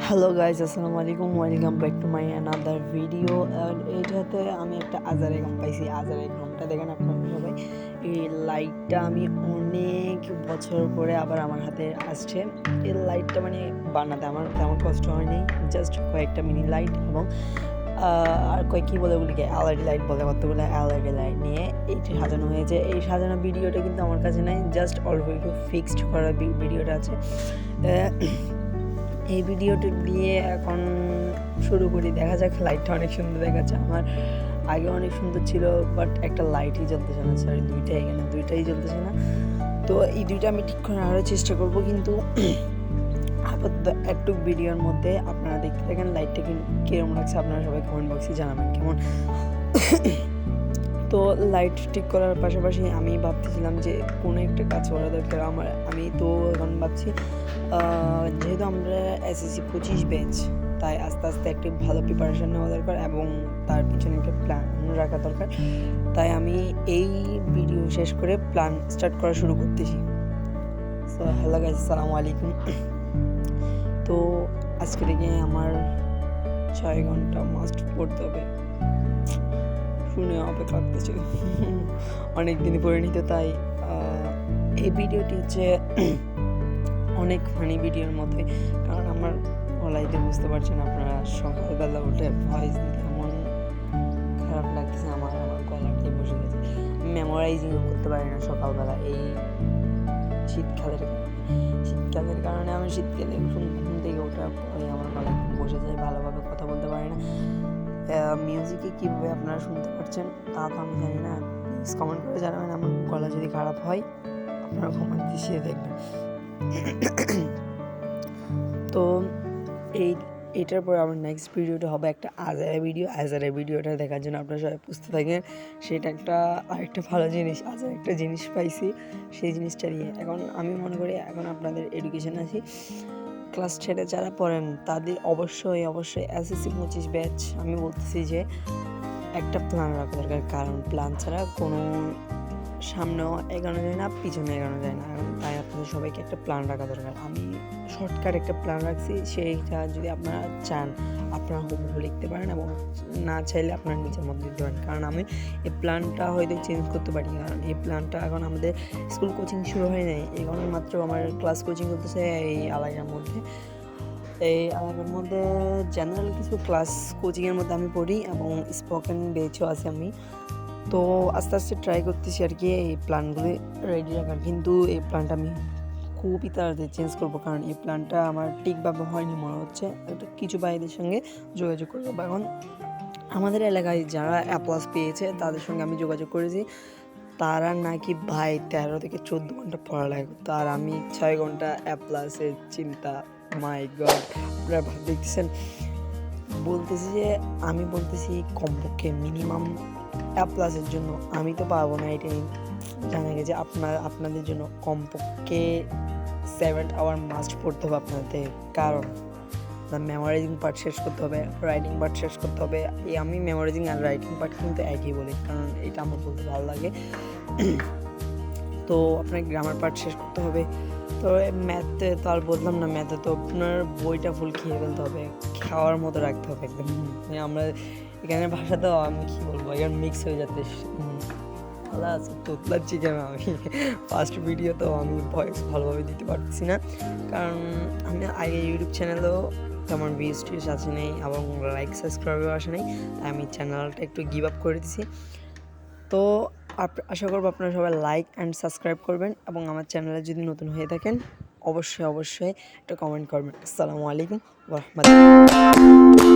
Hello guys, আসসালামু আলাইকুম, welcome back to my another video. আর এইটাতে আমি একটা আজারে গাম পাইছি। আজারে গামটা দেখেন আপনারা সবাই। এই লাইটটা আমি অনেক বছর পরে আবার আমার হাতে আসছে। এই লাইটটা মানে বানাতে আমার তেমন কষ্ট হয়নি, জাস্ট কয়েকটা মিনি লাইট এবং আর কী বলে ওগুলিকে এলইডি লাইট বলে, কতগুলো এলইডি লাইট নিয়ে এইটি সাজানো হয়েছে। এই সাজানো ভিডিওটা কিন্তু আমার কাছে নাই, জাস্ট অল্প একটু ফিক্সড করা ভিডিওটা আছে। এই ভিডিওটি দিয়ে এখন শুরু করি। দেখা যাক, লাইটটা অনেক সুন্দর দেখাচ্ছে। আমার আগে অনেক সুন্দর ছিল, বাট একটা লাইটই জ্বলতেছে না, সরি দুইটাই জ্বলতেছে না। তো এই দুইটা আমি ঠিক করে আরও চেষ্টা করব, কিন্তু আপাতত একটু ভিডিওর মধ্যে আপনারা দেখতে থাকেন লাইটটা কীরকম লাগছে। আপনারা সবাই কমেন্ট বক্সে জানাবেন কেমন। তো লাইট ঠিক করার পাশাপাশি আমি ভাবতেছিলাম যে কোনো একটা কাজ করা দরকার আমার। আমি তো এখন ভাবছি, যেহেতু আমরা এসএসসি 25 ব্যাচ, তাই আস্তে আস্তে একটি ভালো প্রিপারেশান নেওয়া দরকার এবং তার পিছনে একটা প্ল্যান রাখা দরকার। তাই আমি এই ভিডিও শেষ করে প্ল্যান স্টার্ট করা শুরু করতেছি। সো হ্যালো গাইস, আসসালামু আলাইকুম। তো আজকে থেকে আমার 6 ঘন্টা মাস্ট পড়তে হবে, শুনে অবাক লাগতেছে। অনেক দিন পরে নিতে, তাই এই ভিডিওটি হচ্ছে অনেক ফানি ভিডিওর মতোই। কারণ আমার গলাইতে বুঝতে পারছেন আপনারা, সকালবেলা উঠে ভয়েস দিতে এমন খারাপ লাগতেছে। আমার গলাটাই বসে গেছে। মেমোরাইজিংও করতে পারি না সকালবেলা, এই শীতকালের কারণে। আমি শীতকালে ঘুম থেকে ওঠার পরে আমার গলায় বসে যায়, ভালোভাবে কথা বলতে পারি না। মিউজিকে কীভাবে আপনারা শুনতে পাচ্ছেন তা তো আমি জানি না, প্লিজ কমেন্ট করে জানাবেন। আমার গলা যদি খারাপ হয় আপনারা কমেন্ট দিয়ে দেখবেন। তো এইটার পর আমার নেক্সট ভিডিওটা হবে একটা আজারে ভিডিওটা দেখার জন্য আপনারা সবাই বুঝতে থাকেন। সেটা আরেকটা ভালো জিনিস, একটা জিনিস পাইছি, সেই জিনিসটা নিয়ে এখন আমি মনে করি এখন আপনাদের এডুকেশন আছে, ক্লাস 10-এ যারা পড়েন তাদের অবশ্যই এসএসসি 25 ব্যাচ আমি বলতেছি যে একটা প্ল্যান রাখা দরকার। কারণ প্ল্যান ছাড়া কোনো সামনেও এগোনো যায় না, পিছনে এগোনো যায় না। তাই আপনাদের সবাইকে একটা প্ল্যান রাখা দরকার। আমি শর্টকাট একটা প্ল্যান রাখছি, সেইটা যদি আপনারা চান আপনারা হুবহু লিখতে পারেন এবং না চাইলে আপনারা নিজের মধ্যে দিতে পারেন। কারণ আমি এই প্ল্যানটা হয়তো চেঞ্জ করতে পারি, কারণ এই প্ল্যানটা এখন আমাদের স্কুল কোচিং শুরু হয় নাই, এখন মাত্র আমার ক্লাস কোচিং করতেছে এই এলাকার মধ্যে। এই এলাকার মধ্যে জেনারেল কিছু ক্লাস কোচিংয়ের মধ্যে আমি পড়ি এবং স্পোকেন বেচও আছে আমি। তো আস্তে আস্তে ট্রাই করতেছি আর কি এই প্ল্যানগুলি রেডি রাখার। কিন্তু এই প্ল্যানটা আমি খুবই তাড়াতাড়ি চেঞ্জ করবো, কারণ এই প্ল্যানটা আমার ঠিকভাবে হয়নি মনে হচ্ছে। একটা কিছু ভাইদের সঙ্গে যোগাযোগ করবো। এখন আমাদের এলাকায় যারা A+ পেয়েছে তাদের সঙ্গে আমি যোগাযোগ করেছি, তারা নাকি ভাই 13 থেকে 14 ঘন্টা পড়ালেখা করতো, আর আমি 6 ঘন্টা A+-এর চিন্তা। মাই গড, আপনারা দেখতেছেন। আমি বলতেছি কমপক্ষে মিনিমাম A+-এর জন্য আমি তো পারবো না, এটাই জানা গেছে। আপনাদের জন্য কমপক্ষে 7 আওয়ার মাস্ট পড়তে হবে আপনাদের। কারণ মেমোরাইজিং পার্ট শেষ করতে হবে, রাইটিং পার্ট শেষ করতে হবে। আমি মেমোরাইজিং আর রাইটিং পার্ট কিন্তু একই বলি, কারণ এটা আমার বলতে ভালো লাগে। তো আপনার গ্রামার পার্ট শেষ করতে হবে। তো ম্যাথে তো আর বললাম না, ম্যাথে তো আপনার বইটা ফুল খেয়ে ফেলতে হবে, খাওয়ার মতো রাখতে হবে একদম। আমরা এখানে ভাষাতেও আমি কী বলবো, এখন মিক্স হয়ে যাচ্ছে। ভালো আছে তোতলার চিকেন। আমি ফার্স্ট ভিডিও তো আমি ভয়েস ভালোভাবে দিতে পারতেছি না, কারণ আমি আগে ইউটিউব চ্যানেলেও তেমন ভিউজ টিউজ আসে নেই এবং লাইক সাবস্ক্রাইবও আসে নেই, তাই আমি চ্যানেলটা একটু গিভ আপ করে দিছি। তো আশা করবো আপনারা সবাই লাইক অ্যান্ড সাবস্ক্রাইব করবেন এবং আমার চ্যানেলে যদি নতুন হয়ে থাকেন অবশ্যই একটা কমেন্ট করবেন। আসসালামু আলাইকুম ওয়া রাহমাতুল্লাহ।